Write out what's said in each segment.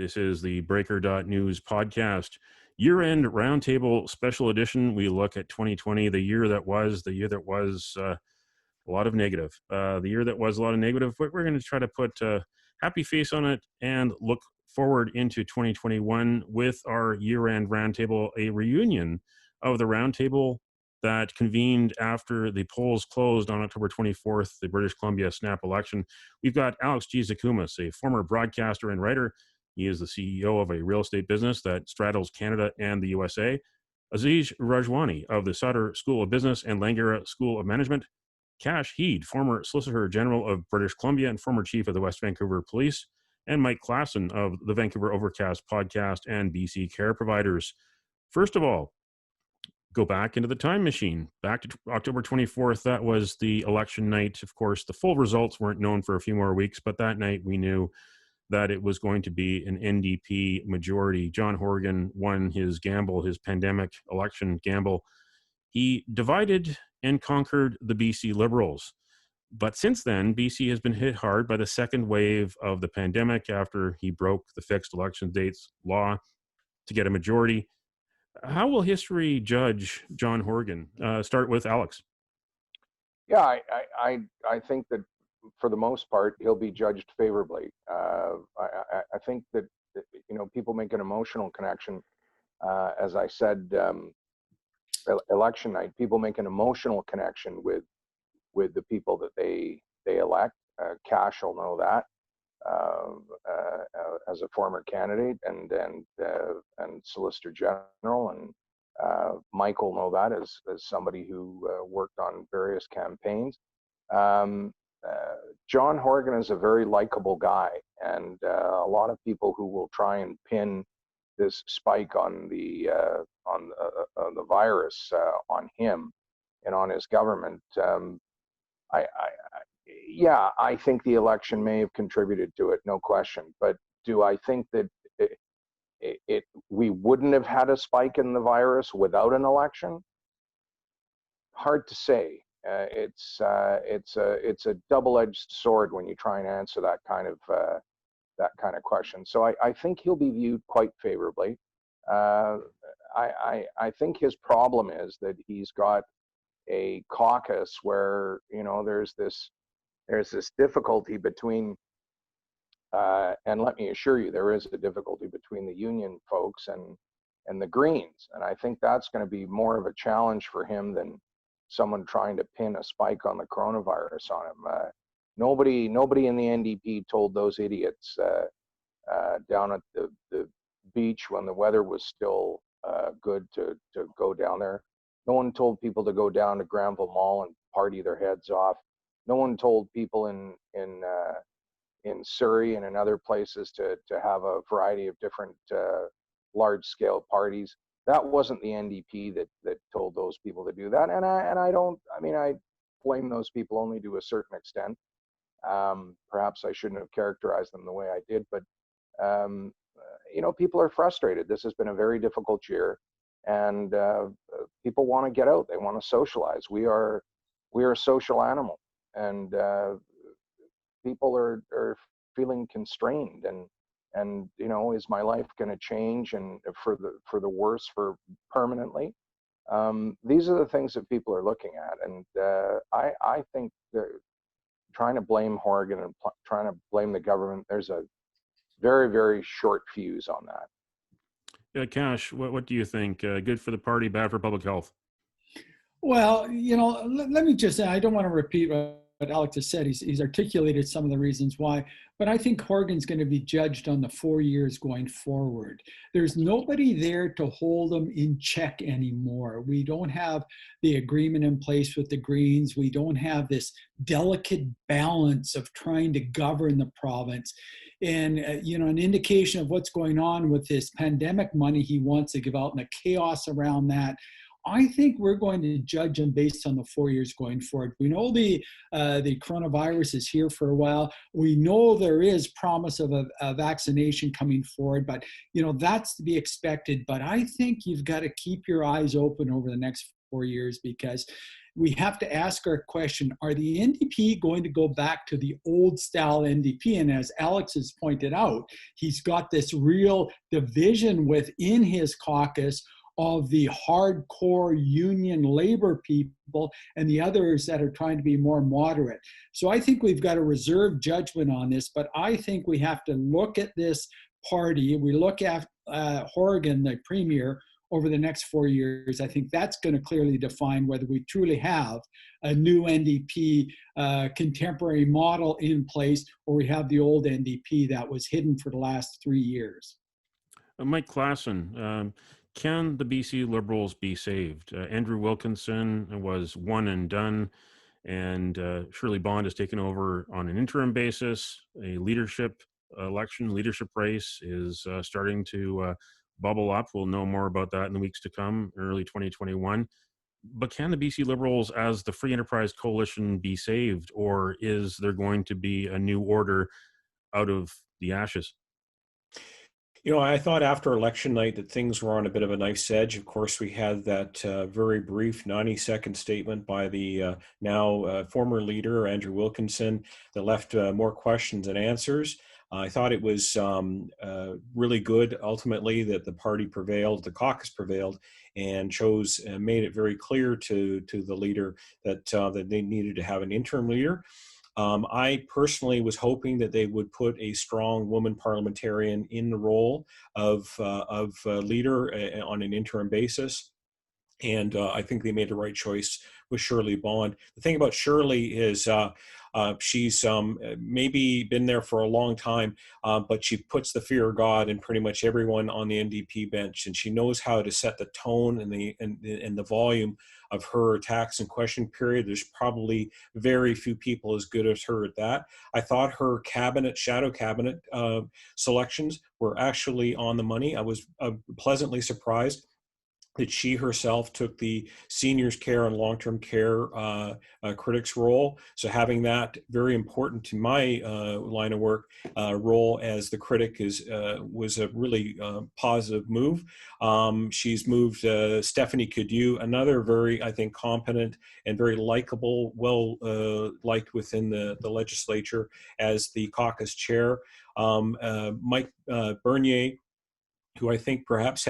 This is the Breaker.news podcast, year-end roundtable special edition. We look at 2020, the year that was a lot of negative. The year that was a lot of negative. We're going to try to put a happy face on it and look forward into 2021 with our year-end roundtable, a reunion of the roundtable that convened after the polls closed on October 24th, the British Columbia snap election. We've got Alex G. Tsakumis, a former broadcaster and writer. He is the CEO of a real estate business that straddles Canada and the USA. Aziz Rajwani of the Sutter School of Business and Langara School of Management. Kash Heed, former Solicitor General of British Columbia and former Chief of the West Vancouver Police. And Mike Klassen of the Vancouver Overcast podcast and BC Care Providers. First of all, go back into the time machine, back to October 24th. That was the election night. Of course, the full results weren't known for a few more weeks, but that night we knew that it was going to be an NDP majority. John Horgan won his gamble, his pandemic election gamble. He divided and conquered the BC Liberals. But since then, BC has been hit hard by the second wave of the pandemic after he broke the fixed election dates law to get a majority. How will history judge John Horgan? Start with Alex. Yeah, I think that for the most part, he'll be judged favorably. I think that, people make an emotional connection. As I said, election night, people make an emotional connection with the people that they elect. Kash will know that as a former candidate and Solicitor General, and Mike will know that as somebody who worked on various campaigns. John Horgan is a very likable guy, and a lot of people who will try and pin this spike on the virus on him and on his government. I think the election may have contributed to it, no question. But do I think that we wouldn't have had a spike in the virus without an election? Hard to say. It's a double-edged sword when you try and answer that kind of question. So I think he'll be viewed quite favorably. I think his problem is that he's got a caucus where there's this difficulty between, and let me assure you, there is a difficulty between the union folks and the Greens, and I think that's going to be more of a challenge for him than someone trying to pin a spike on the coronavirus on him. Nobody in the NDP told those idiots down at the beach when the weather was still good to go down there. No one told people to go down to Granville Mall and party their heads off. No one told people in Surrey and in other places to have a variety of different large-scale parties. That wasn't the NDP that told those people to do that, and I blame those people only to a certain extent. Perhaps I shouldn't have characterized them the way I did, but people are frustrated. This has been a very difficult year, and people want to get out. They want to socialize. We are a social animal, and people are feeling constrained. And is my life going to change and for the worse, for permanently? These are the things that people are looking at, and I think trying to blame Horgan and trying to blame the government, there's a very, very short fuse on that. Yeah, Kash, what do you think? Good for the party, bad for public health? Well, let me just say, I don't want to repeat what Alex has said. He's articulated some of the reasons why, but I think Horgan's going to be judged on the 4 years going forward. There's nobody there to hold him in check anymore. We don't have the agreement in place with the Greens. We don't have this delicate balance of trying to govern the province. And, an indication of what's going on with this pandemic money he wants to give out and the chaos around that. I think we're going to judge him based on the 4 years going forward. We know the coronavirus is here for a while. We know there is promise of a vaccination coming forward, but that's to be expected. But I think you've got to keep your eyes open over the next 4 years, because we have to ask our question, are the NDP going to go back to the old style NDP? And as Alex has pointed out, he's got this real division within his caucus of the hardcore union labor people and the others that are trying to be more moderate. So I think we've got to reserve judgment on this, but I think we have to look at this party. We look at Horgan, the premier, over the next 4 years. I think that's going to clearly define whether we truly have a new NDP contemporary model in place, or we have the old NDP that was hidden for the last 3 years. Mike Klassen, can the BC Liberals be saved? Andrew Wilkinson was one and done, and Shirley Bond has taken over on an interim basis. A leadership race is starting to bubble up. We'll know more about that in the weeks to come, early 2021. But can the BC Liberals as the Free Enterprise Coalition be saved, or is there going to be a new order out of the ashes? You know, I thought after election night that things were on a bit of a knife's edge. Of course, we had that very brief 90-second statement by the now former leader, Andrew Wilkinson, that left more questions than answers. I thought it was really good, ultimately, that the party prevailed, the caucus prevailed, and made it very clear to the leader that they needed to have an interim leader. I personally was hoping that they would put a strong woman parliamentarian in the role of leader on an interim basis. And I think they made the right choice with Shirley Bond. The thing about Shirley is she's maybe been there for a long time, but she puts the fear of God in pretty much everyone on the NDP bench, and she knows how to set the tone and the volume of her attacks and question period. There's probably very few people as good as her at that. I thought her shadow cabinet selections were actually on the money. I was pleasantly surprised that she herself took the seniors care and long-term care critics role. So having that very important to my line of work role as the critic was a really positive move. She's moved Stephanie Cadieux, another very, I think, competent and very likable, liked within the legislature, as the caucus chair. Mike Bernier, who I think perhaps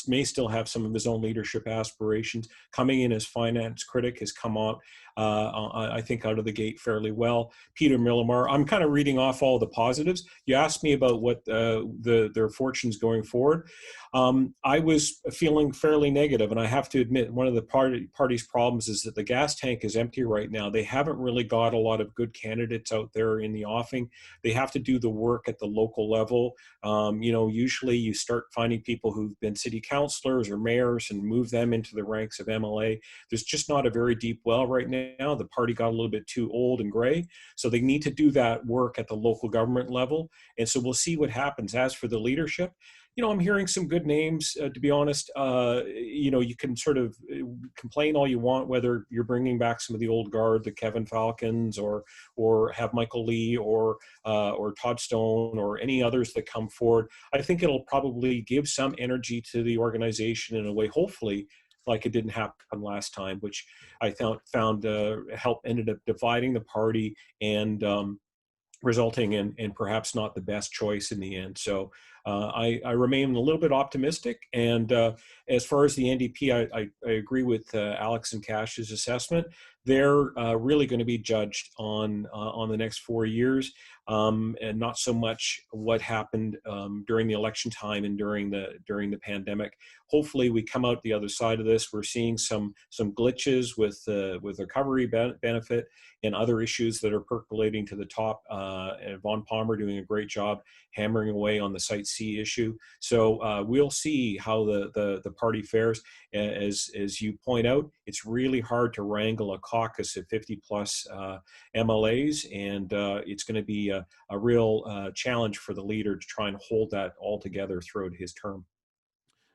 may still have some of his own leadership aspirations, coming in as finance critic, has come out, I think, out of the gate fairly well. Peter Millimar, I'm kind of reading off all the positives. You asked me about what their fortunes going forward. I was feeling fairly negative, and I have to admit, one of the party's problems is that the gas tank is empty right now. They haven't really got a lot of good candidates out there in the offing. They have to do the work at the local level. Usually you start finding people who've been city councilors or mayors and move them into the ranks of MLA. There's just not a very deep well right now. The party got a little bit too old and gray, so they need to do that work at the local government level. And so we'll see what happens. As for the leadership, I'm hearing some good names, to be honest. You can sort of complain all you want whether you're bringing back some of the old guard, the Kevin Falcons, or have Michael Lee or Todd Stone or any others that come forward. I think it'll probably give some energy to the organization in a way, hopefully, like it didn't happen last time, which I found ended up dividing the party and resulting in perhaps not the best choice in the end. So I remain a little bit optimistic. And as far as the NDP, I agree with Alex and Kash's assessment. They're really going to be judged on the next 4 years, and not so much what happened during the election time and during the pandemic. Hopefully, we come out the other side of this. We're seeing some glitches with recovery benefit and other issues that are percolating to the top. And Vaughn Palmer doing a great job hammering away on the Site C issue. So we'll see how the party fares. As you point out, it's really hard to wrangle a caucus of 50 plus MLAs, and it's going to be a real challenge for the leader to try and hold that all together throughout his term.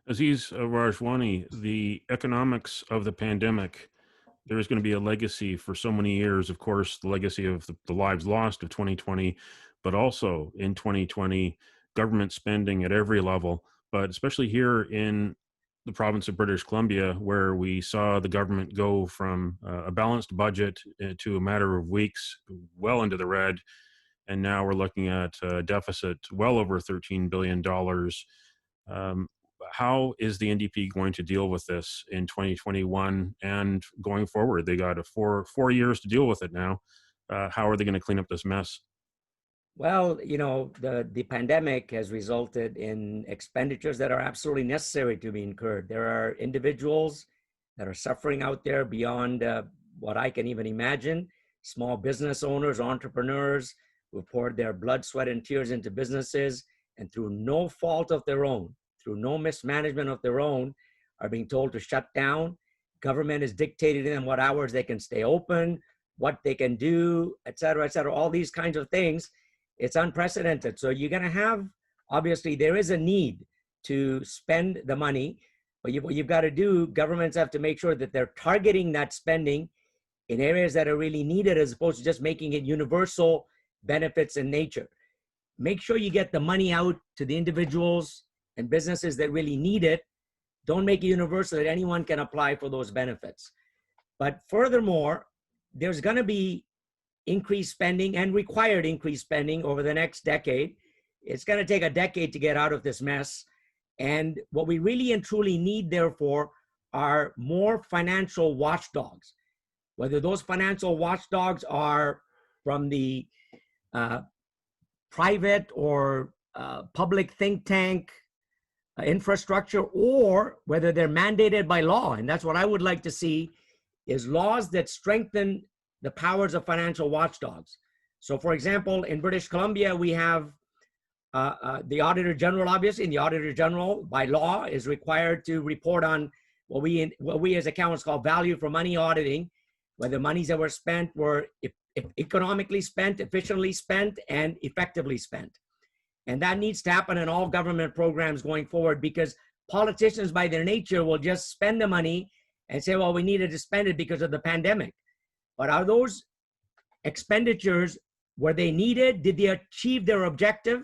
Aziz Rajwani, the economics of the pandemic, there is going to be a legacy for so many years. Of course, the legacy of the lives lost of 2020, but also in 2020, government spending at every level, but especially here in the province of British Columbia, where we saw the government go from a balanced budget to a matter of weeks, well into the red, and now we're looking at a deficit well over $13 billion. How is the NDP going to deal with this in 2021 and going forward? They got four years to deal with it now. How are they going to clean up this mess? Well, the pandemic has resulted in expenditures that are absolutely necessary to be incurred. There are individuals that are suffering out there beyond what I can even imagine. Small business owners, entrepreneurs who poured their blood, sweat, and tears into businesses, and through no fault of their own, through no mismanagement of their own, are being told to shut down. Government is dictating to them what hours they can stay open, what they can do, et cetera, all these kinds of things. It's unprecedented. So you're going to have, obviously, there is a need to spend the money, but what you've got to do, governments have to make sure that they're targeting that spending in areas that are really needed, as opposed to just making it universal benefits in nature. Make sure you get the money out to the individuals and businesses that really need it. Don't make it universal that anyone can apply for those benefits. But furthermore, there's going to be increased spending and required increased spending over the next decade. It's going to take a decade to get out of this mess. And what we really and truly need, therefore, are more financial watchdogs. Whether those financial watchdogs are from the private or public think tank infrastructure, or whether they're mandated by law. And that's what I would like to see, is laws that strengthen the powers of financial watchdogs. So for example, in British Columbia, we have the Auditor General, obviously, and the Auditor General by law is required to report on what we as accountants call value for money auditing, whether monies that were spent were economically spent, efficiently spent, and effectively spent. And that needs to happen in all government programs going forward, because politicians by their nature will just spend the money and say, well, we needed to spend it because of the pandemic. But are those expenditures, were they needed? Did they achieve their objective?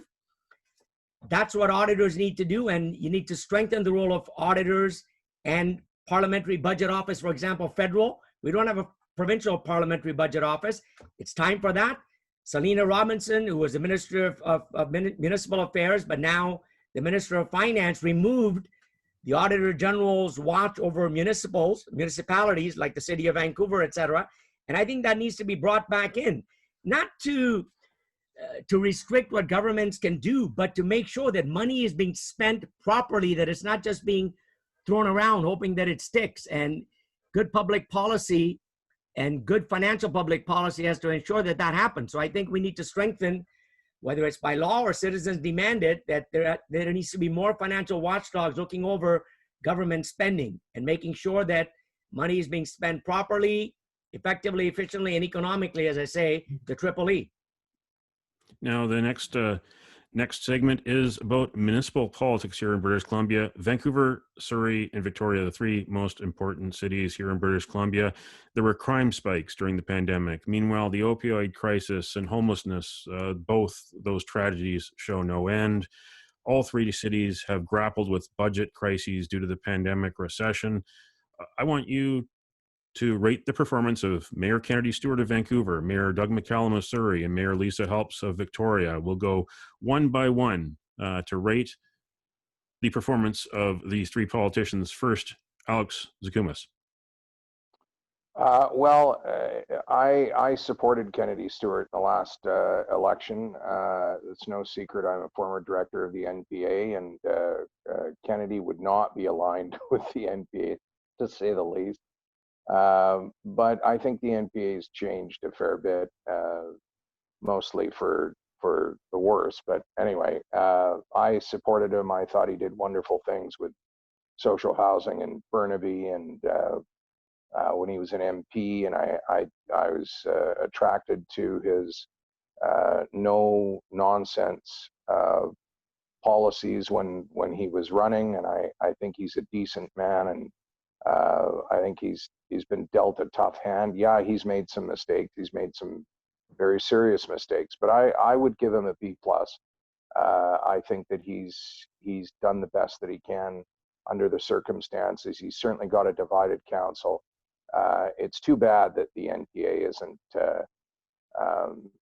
That's what auditors need to do. And you need to strengthen the role of auditors and parliamentary budget office, for example, federal. We don't have a provincial parliamentary budget office. It's time for that. Selena Robinson, who was the Minister of Municipal Affairs, but now the Minister of Finance, removed the Auditor General's watch over municipalities like the city of Vancouver, et cetera. And I think that needs to be brought back in, not to restrict what governments can do, but to make sure that money is being spent properly, that it's not just being thrown around hoping that it sticks. And good public policy and good financial public policy has to ensure that that happens. So I think we need to strengthen, whether it's by law or citizens demand it, that there needs to be more financial watchdogs looking over government spending and making sure that money is being spent properly, effectively, efficiently, and economically, as I say, the Triple E. Now, the next segment is about municipal politics here in British Columbia. Vancouver, Surrey, and Victoria, the three most important cities here in British Columbia. There were crime spikes during the pandemic. Meanwhile, the opioid crisis and homelessness, both those tragedies show no end. All three cities have grappled with budget crises due to the pandemic recession. I want you to rate the performance of Mayor Kennedy Stewart of Vancouver, Mayor Doug McCallum of Surrey, and Mayor Lisa Helps of Victoria. We'll go one by one to rate the performance of these three politicians. First, Alex Tsakumis. I supported Kennedy Stewart in the last election. It's no secret I'm a former director of the NPA, and Kennedy would not be aligned with the NPA, to say the least. But I think the NPA has changed a fair bit, mostly for the worse. But anyway, I supported him. I thought he did wonderful things with social housing in Burnaby, and when he was an MP, and I was attracted to his no nonsense policies when he was running, and I think he's a decent man, and I think he's been dealt a tough hand. Yeah, he's made some mistakes. He's made some very serious mistakes, but I would give him a B+. I think that he's done the best that he can. under the circumstances. He's certainly got a divided council. It's too bad that the NPA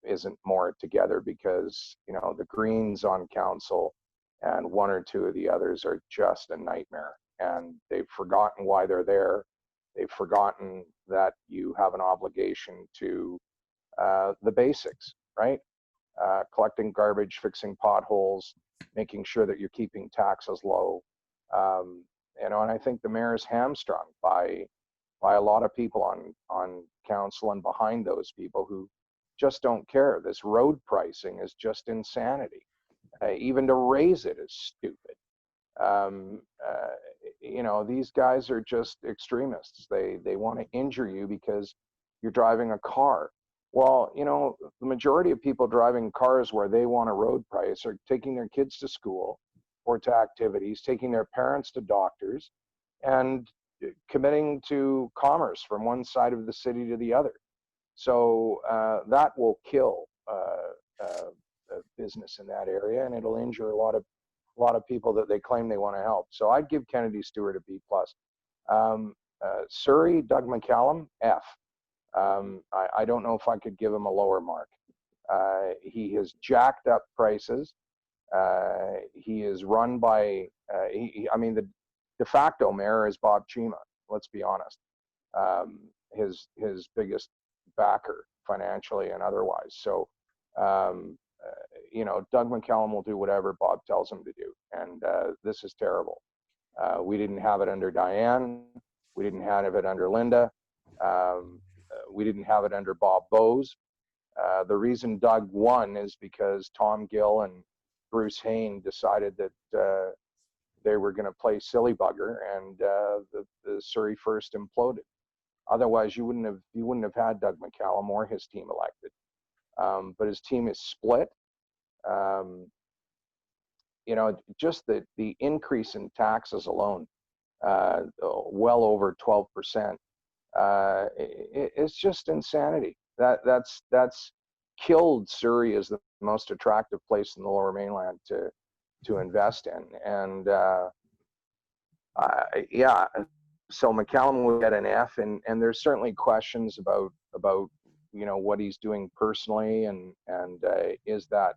isn't more together, because the Greens on council and one or two of the others are just a nightmare, and they've forgotten why they're there. They've forgotten that you have an obligation to the basics, right? Collecting garbage, fixing potholes, making sure that you're keeping taxes low. And I think the mayor is hamstrung by a lot of people on council and behind those people who just don't care. This road pricing is just insanity. Even to raise it is stupid. These guys are just extremists. They want to injure you because you're driving a car. Well, the majority of people driving cars where they want a road price are taking their kids to school or to activities, taking their parents to doctors, and committing to commerce from one side of the city to the other. So that will kill business in that area, and it'll injure a lot of people that they claim they want to help. So I'd give Kennedy Stewart a B+. Surrey, Doug McCallum, F. I don't know if I could give him a lower mark. He has jacked up prices. He is run by, the de facto mayor is Bob Chima, let's be honest. His biggest backer financially and otherwise. So, Doug McCallum will do whatever Bob tells him to do. And this is terrible. We didn't have it under Diane. We didn't have it under Linda. We didn't have it under Bob Bowes. The reason Doug won is because Tom Gill and Bruce Hain decided that they were going to play silly bugger, and the Surrey First imploded. Otherwise, you wouldn't have had Doug McCallum or his team elected. But his team is split. Just the increase in taxes alone, well over 12%. It's just insanity. That's killed Surrey as the most attractive place in the Lower Mainland to invest in. And so McCallum will get an F, and there's certainly questions about what he's doing personally, and is that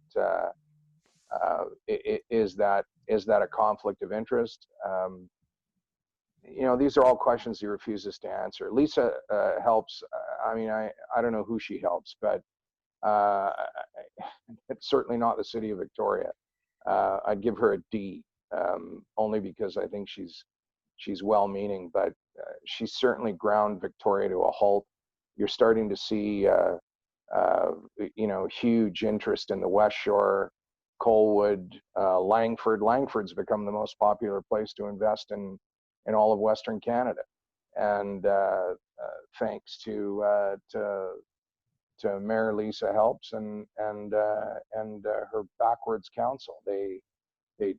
a conflict of interest? These are all questions he refuses to answer. Lisa helps. I don't know who she helps, but it's certainly not the city of Victoria. I'd give her a D, only because I think she's well-meaning, but she's certainly ground Victoria to a halt. You're starting to see, huge interest in the West Shore, Colwood, Langford. Langford's become the most popular place to invest in all of Western Canada, and thanks to Mayor Lisa Helps and her backwards council. They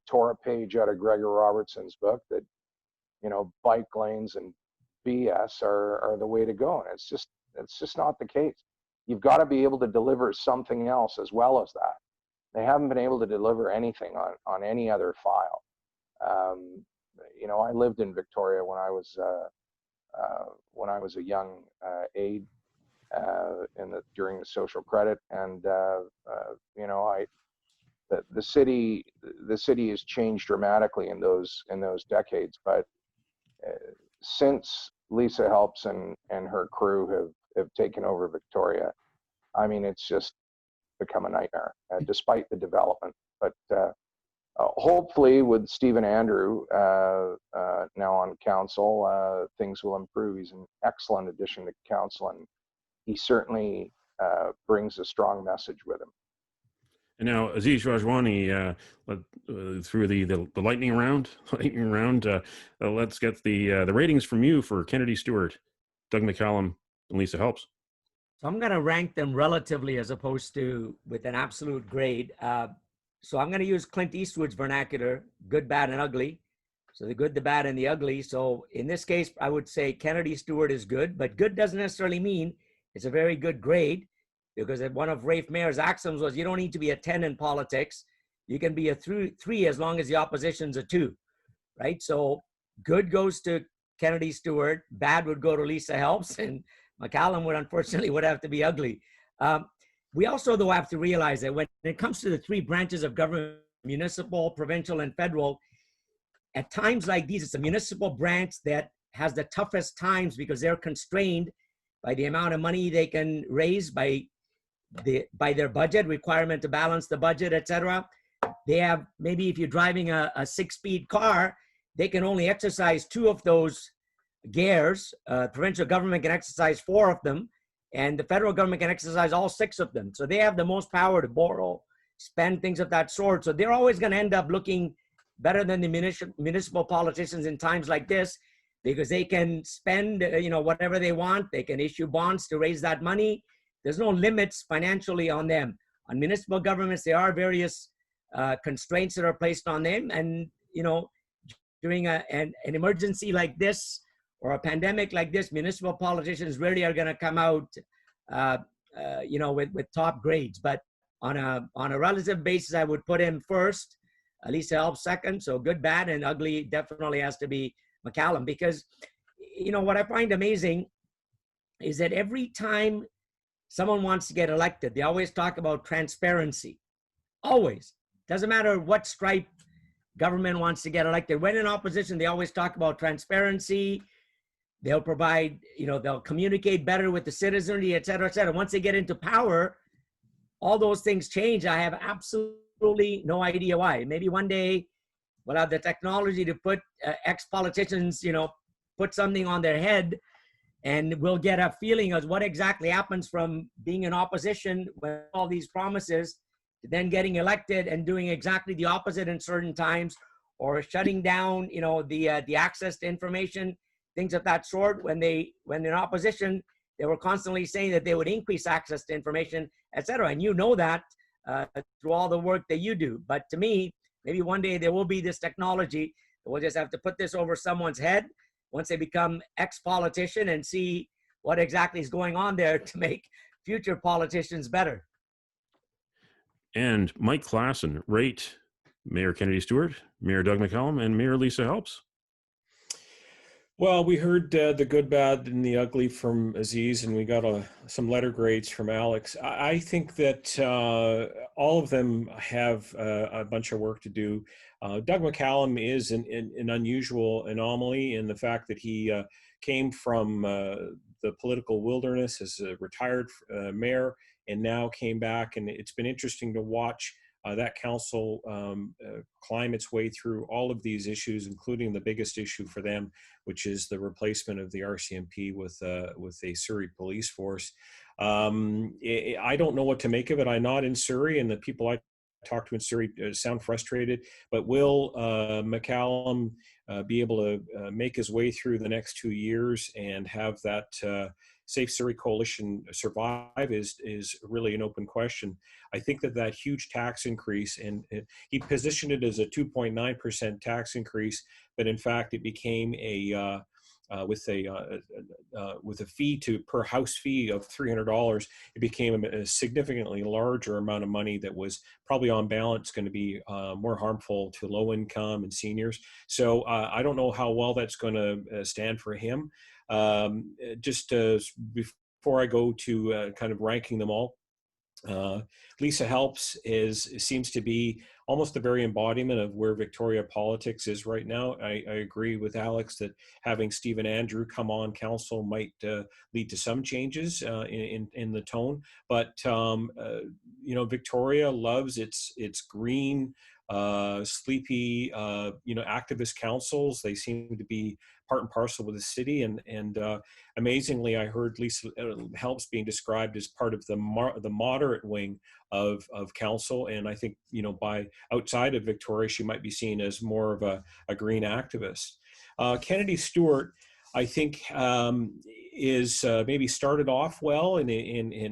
tore a page out of Gregor Robertson's book that bike lanes and BS are the way to go, and it's just not the case. You've got to be able to deliver something else as well as that. They haven't been able to deliver anything on any other file. I lived in Victoria when I was a young aide during the social credit, and the city has changed dramatically in those decades. But since Lisa Helps and her crew have taken over Victoria, it's just become a nightmare, despite the development. But hopefully, with Stephen Andrew now on council, things will improve. He's an excellent addition to council, and he certainly brings a strong message with him. And now, Aziz Rajwani, through the lightning round, let's get the ratings from you for Kennedy Stewart, Doug McCallum, and Lisa Helps. So I'm going to rank them relatively as opposed to with an absolute grade. So I'm going to use Clint Eastwood's vernacular, good, bad, and ugly. So the good, the bad, and the ugly. So in this case, I would say Kennedy Stewart is good, but good doesn't necessarily mean it's a very good grade, because one of Rafe Mayor's axioms was you don't need to be a 10 in politics. You can be a 3 as long as the opposition's a 2, right? So good goes to Kennedy Stewart, bad would go to Lisa Helps, and McCallum would unfortunately would have to be ugly. We also, though, have to realize that when it comes to the three branches of government, municipal, provincial, and federal, at times like these, it's a municipal branch that has the toughest times because they're constrained by the amount of money they can raise, by their budget requirement to balance the budget, etc. They have, maybe if you're driving a 6-speed car, they can only exercise 2 of those gears. Provincial government can exercise 4 of them, and the federal government can exercise all 6 of them. So they have the most power to borrow, spend, things of that sort. So they're always going to end up looking better than the municipal politicians in times like this, because they can spend, whatever they want. They can issue bonds to raise that money. There's no limits financially on them. On municipal governments, there are various constraints that are placed on them. And, during an emergency like this or a pandemic like this, municipal politicians really are going to come out, with top grades. But on a relative basis, I would put him first. Lisa Helps second. So good, bad, and ugly definitely has to be McCallum, because what I find amazing is that every time someone wants to get elected, they always talk about transparency. Always. Doesn't matter what stripe government wants to get elected. When in opposition, they always talk about transparency. They'll provide, they'll communicate better with the citizenry, et cetera, et cetera. Once they get into power, all those things change. I have absolutely no idea why. Maybe one day we'll have the technology to put ex-politicians, put something on their head, and we'll get a feeling of what exactly happens from being in opposition with all these promises to then getting elected and doing exactly the opposite in certain times, or shutting down, the access to information, things of that sort. When in opposition, they were constantly saying that they would increase access to information, et cetera. And that through all the work that you do. But to me, maybe one day there will be this technology. We'll just have to put this over someone's head once they become ex-politician and see what exactly is going on there to make future politicians better. And Mike Klassen, rate Mayor Kennedy Stewart, Mayor Doug McCallum, and Mayor Lisa Helps. Well, we heard the good, bad, and the ugly from Aziz, and we got some letter grades from Alex. I think that all of them have a bunch of work to do. Doug McCallum is an unusual anomaly in the fact that he came from the political wilderness as a retired mayor, and now came back. And it's been interesting to watch that council climb its way through all of these issues, including the biggest issue for them, which is the replacement of the RCMP with a Surrey police force. I don't know what to make of it. I'm not in Surrey, and the people I talk to in Surrey sound frustrated. But will McCallum be able to make his way through the next 2 years and have that Safe Surrey Coalition survive is really an open question. I think that huge tax increase, and he positioned it as a 2.9% tax increase, but in fact it became with a fee per house fee of $300, it became a significantly larger amount of money that was probably on balance going to be more harmful to low income and seniors. So I don't know how well that's going to stand for him. Before I go to kind of ranking them all, Lisa Helps seems to be almost the very embodiment of where Victoria politics is right now. I agree with Alex that having Stephen Andrew come on council might lead to some changes in the tone. But Victoria loves its green, sleepy, activist councils. They seem to be part and parcel with the city, and amazingly, I heard Lisa Helps being described as part of the moderate wing of council, and I think by outside of Victoria, she might be seen as more of a green activist. Kennedy Stewart, I think, is maybe started off well and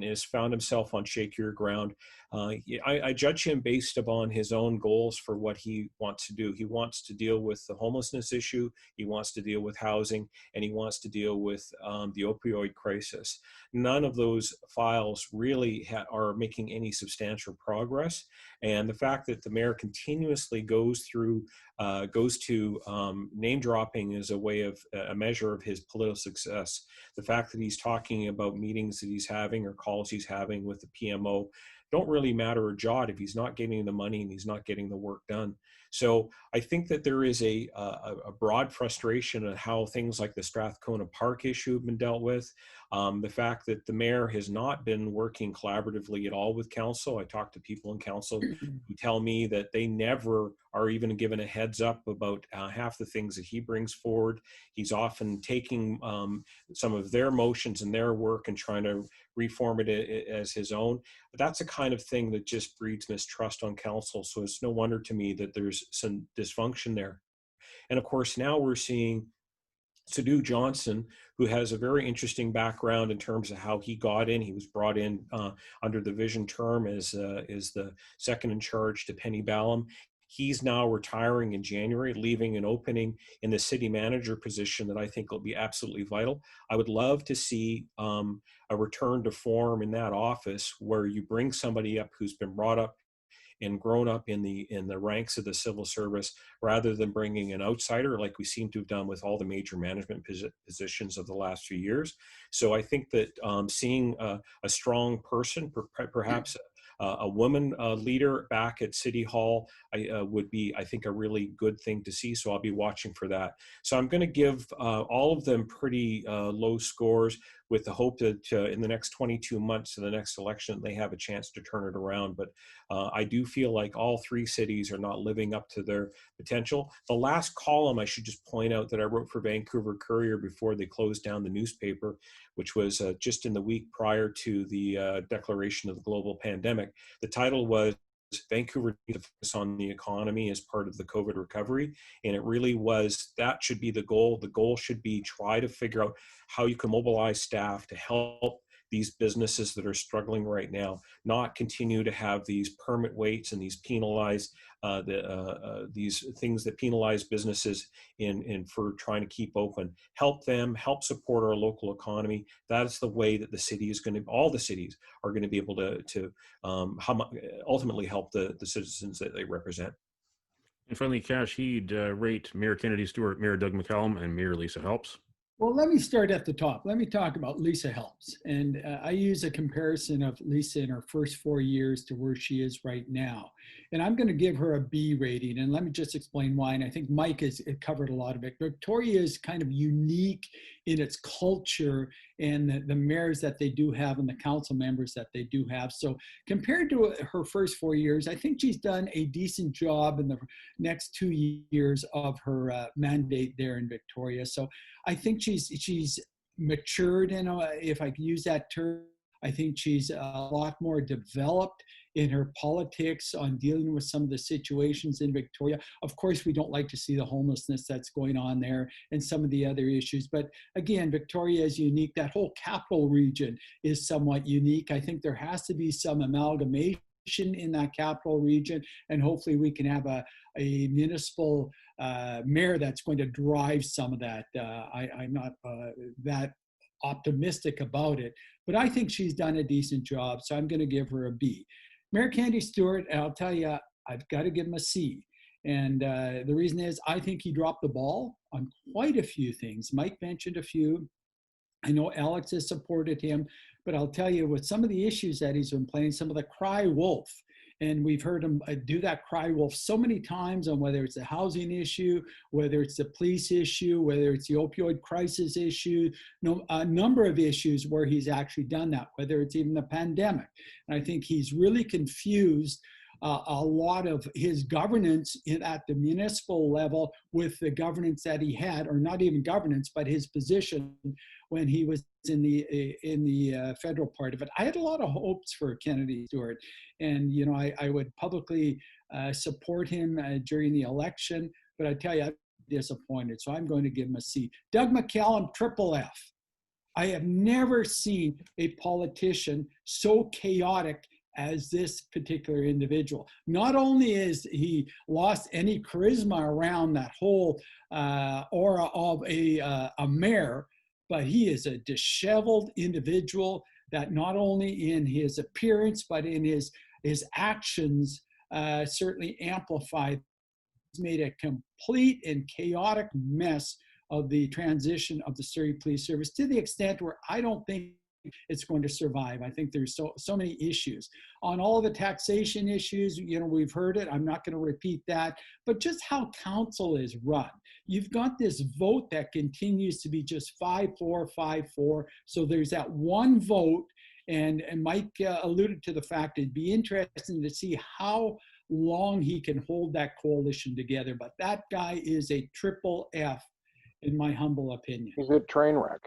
has found himself on shakier ground. I judge him based upon his own goals for what he wants to do. He wants to deal with the homelessness issue, he wants to deal with housing, and he wants to deal with the opioid crisis. None of those files really are making any substantial progress. And the fact that the mayor continuously goes to name dropping as a way of a measure of his political success. The fact that he's talking about meetings that he's having or calls he's having with the PMO don't really matter a jot if he's not getting the money and he's not getting the work done. So I think that there is a broad frustration at how things like the Strathcona Park issue have been dealt with. The fact that the mayor has not been working collaboratively at all with council. I talk to people in council who tell me that they never are even given a heads up about half the things that he brings forward. He's often taking some of their motions and their work and trying to reform it as his own. But that's the kind of thing that just breeds mistrust on council. So it's no wonder to me that there's some dysfunction there. And of course, now we're seeing Sadhu Johnson, who has a very interesting background in terms of how he got in. He was brought in under the Vision term as the second in charge to Penny Ballum. He's now retiring in January, leaving an opening in the city manager position that I think will be absolutely vital. I would love to see a return to form in that office where you bring somebody up who's been brought up and grown up in the ranks of the civil service, rather than bringing an outsider like we seem to have done with all the major management positions of the last few years. So I think that seeing a strong person, perhaps a woman leader back at City Hall would be, I think, a really good thing to see. So I'll be watching for that. So I'm going to give all of them pretty low scores, with the hope that in the next 22 months to the next election, they have a chance to turn it around. But I do feel like all three cities are not living up to their potential. The last column, I should just point out, that I wrote for Vancouver Courier before they closed down the newspaper, which was just in the week prior to the declaration of the global pandemic. The title was Vancouver needs to focus on the economy as part of the COVID recovery. And it really was, that should be the goal. The goal should be try to figure out how you can mobilize staff to help these businesses that are struggling right now, not continue to have these permit waits and these penalized these things that penalize businesses in for trying to keep open. Help them, help support our local economy. That is the way that the city is going to, all the cities are going to be able to ultimately help the citizens that they represent. And finally, Kash Heed, rate Mayor Kennedy Stewart, Mayor Doug McCallum, and Mayor Lisa Helps. Well, let me start at the top. Let me talk about Lisa Helps. And I use a comparison of Lisa in her first 4 years to where she is right now. And I'm going to give her a B rating. And let me just explain why. And I think Mike has covered a lot of it. Victoria is kind of unique in its culture and the mayors that they do have and the council members that they do have. So compared to her first 4 years, I think she's done a decent job in the next 2 years of her mandate there in Victoria. So I think she's matured, if I can use that term. I think she's a lot more developed in her politics on dealing with some of the situations in Victoria. Of course, we don't like to see the homelessness that's going on there and some of the other issues. But again, Victoria is unique. That whole capital region is somewhat unique. I think there has to be some amalgamation in that capital region, and hopefully we can have a municipal mayor that's going to drive some of that. I'm not that optimistic about it, but I think she's done a decent job, so I'm going to give her a B. Mayor Kennedy Stewart, I'll tell you, I've got to give him a C. And the reason is I think he dropped the ball on quite a few things. Mike mentioned a few. I know Alex has supported him, but I'll tell you, with some of the issues that he's been playing, some of the cry wolf, and we've heard him do that cry wolf so many times on whether it's the housing issue, whether it's the police issue, whether it's the opioid crisis issue, a number of issues where he's actually done that, whether it's even the pandemic. And I think he's really confused a lot of his governance at the municipal level with the governance that he had, or not even governance, but his position when he was in the federal part of it. I had a lot of hopes for Kennedy Stewart, and I would publicly support him during the election, but I tell you, I'm disappointed, so I'm going to give him a C. Doug McCallum, triple F. I have never seen a politician so chaotic as this particular individual. Not only is he lost any charisma around that whole aura of a mayor, but he is a disheveled individual that not only in his appearance, but in his actions certainly amplified. He's made a complete and chaotic mess of the transition of the Surrey Police Service, to the extent where I don't think it's going to survive. I think there's so many issues. On all the taxation issues, you know, we've heard it. I'm not going to repeat that, but just how council is run. You've got this vote that continues to be just 5-4, 5-4. So there's that one vote, and Mike alluded to the fact it'd be interesting to see how long he can hold that coalition together. But that guy is a triple F, in my humble opinion. He's a train wreck.